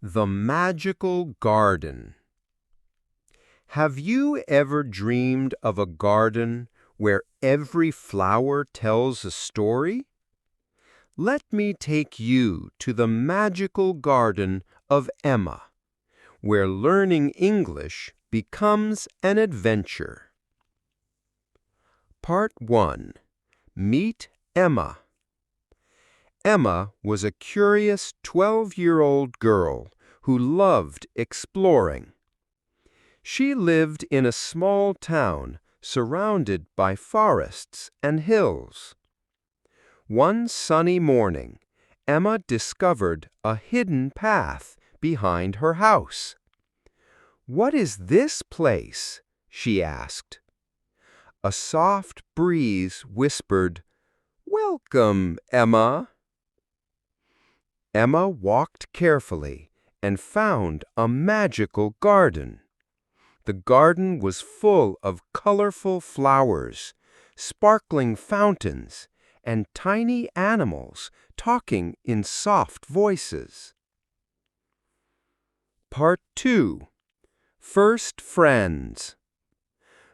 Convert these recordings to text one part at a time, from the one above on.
The Magical Garden. Have you ever dreamed of a garden where every flower tells a story? Let me take you to the magical garden of Emma, where learning English becomes an adventure. Part 1. Meet Emma. Emma was a curious 12-year-old girl who loved exploring. She lived in a small town surrounded by forests and hills. One sunny morning, Emma discovered a hidden path behind her house. "What is this place?" she asked. A soft breeze whispered, "Welcome, Emma." Emma walked carefully and found a magical garden. The garden was full of colorful flowers, sparkling fountains, and tiny animals talking in soft voices. Part 2. First Friends.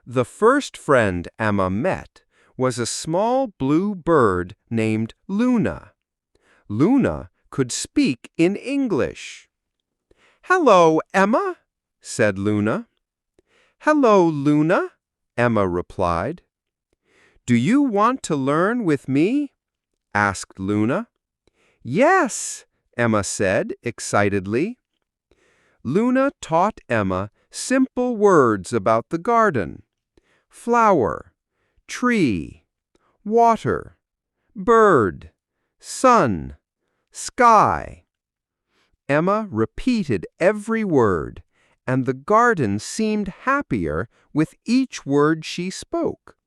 The first friend Emma met was a small blue bird named Luna. Luna could speak in English. "Hello, Emma," said Luna. "Hello, Luna," Emma replied. "Do you want to learn with me?" asked Luna. "Yes," Emma said excitedly. Luna taught Emma simple words about the garden: flower, tree, water, bird, sun, sky. Emma repeated every word, and the garden seemed happier with each word she spoke.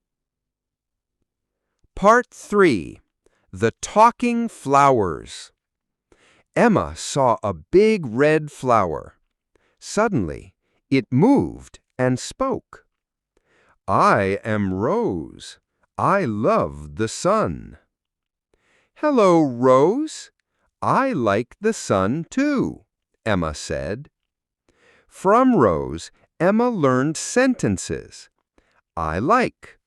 Part 3. The Talking Flowers. Emma saw a big red flower. Suddenly, it moved and spoke. "I am Rose. I love the sun." "Hello, Rose. I like the sun too," Emma said. From Rose, Emma learned sentences. I like,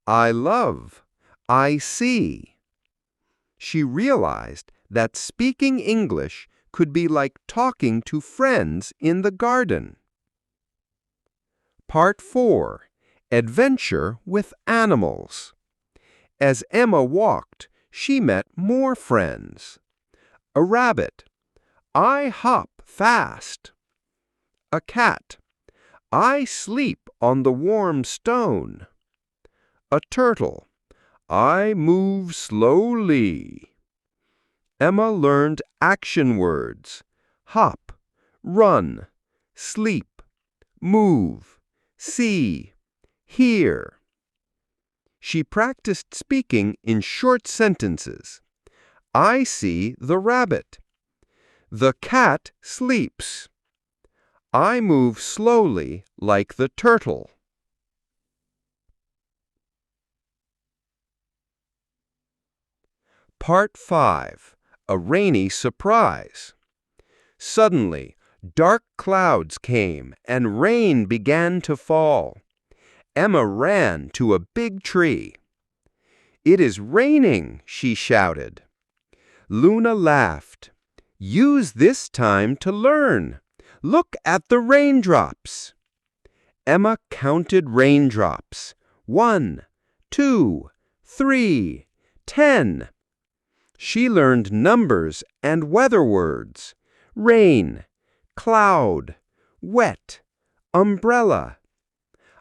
I love, I see. She realized that speaking English could be like talking to friends in the garden. Part 4. Adventure with Animals. As Emma walked, she met more friends. A rabbit. "I hop fast." A cat. "I sleep on the warm stone." A turtle. "I move slowly." Emma learned action words: hop, run, sleep, move, see, hear. She practiced speaking in short sentences. "I see the rabbit." "The cat sleeps." "I move slowly like the turtle." Part 5. A Rainy Surprise. Suddenly, dark clouds came and rain began to fall. Emma ran to a big tree. "It is raining," she shouted. Luna laughed. "Use this time to learn. Look at the raindrops." Emma counted raindrops. 1, 2, 3, 10. She learned numbers and weather words: rain, cloud, wet, umbrella.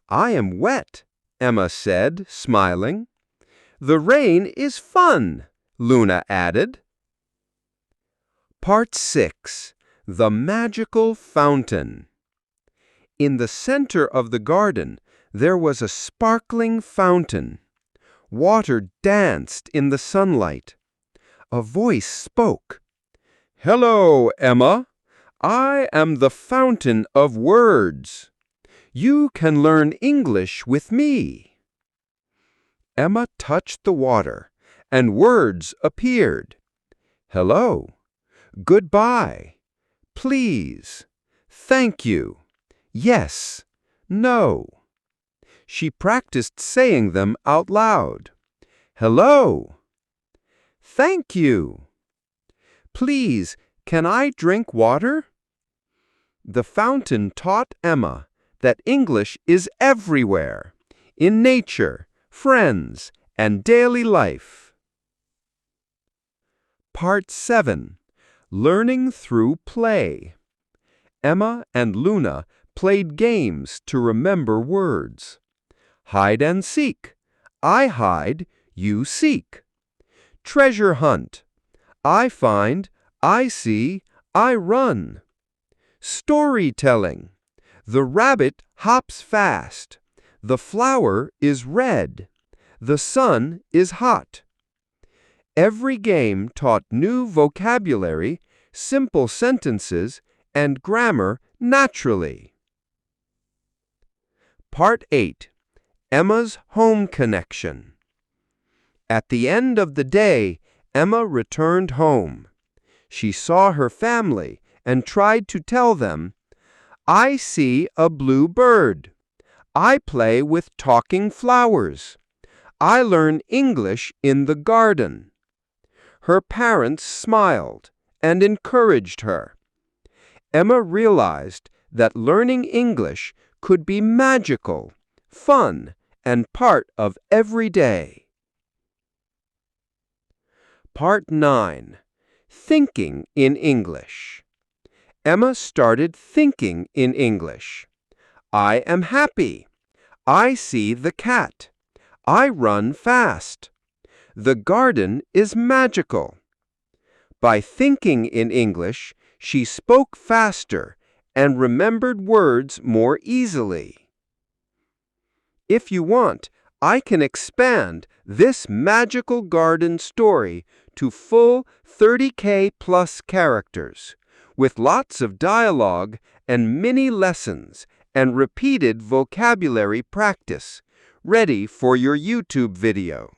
"I am wet," Emma said, smiling. "The rain is fun," Luna added. Part 6. The Magical Fountain. In the center of the garden, there was a sparkling fountain. Water danced in the sunlight. A voice spoke. "Hello, Emma. I am the fountain of words. You can learn English with me." Emma touched the water, and words appeared. Hello, goodbye, please, thank you, yes, no. She practiced saying them out loud. Hello. Thank you. Please, can I drink water? The fountain taught Emma that English is everywhere, in nature, friends, and daily life. Part 7. Learning through play. Emma and Luna played games to remember words. Hide and seek. I hide, you seek. Treasure hunt. I find, I see, I run. Storytelling. The rabbit hops fast. The flower is red. The sun is hot. Every game taught new vocabulary, simple sentences, and grammar naturally. Part 8. Emma's Home Connection. At the end of the day, Emma returned home. She saw her family and tried to tell them, I see a blue bird. I play with talking flowers. I learn English in the garden. Her parents smiled and encouraged her. Emma realized that learning English could be magical, fun, and part of every day. Part 9. Thinking in English. Emma started thinking in English. I am happy. I see the cat. I run fast. The garden is magical. By thinking in English, she spoke faster and remembered words more easily. If you want, I can expand this magical garden story to full 30K plus characters, with lots of dialogue and mini lessons and repeated vocabulary practice, ready for your YouTube video.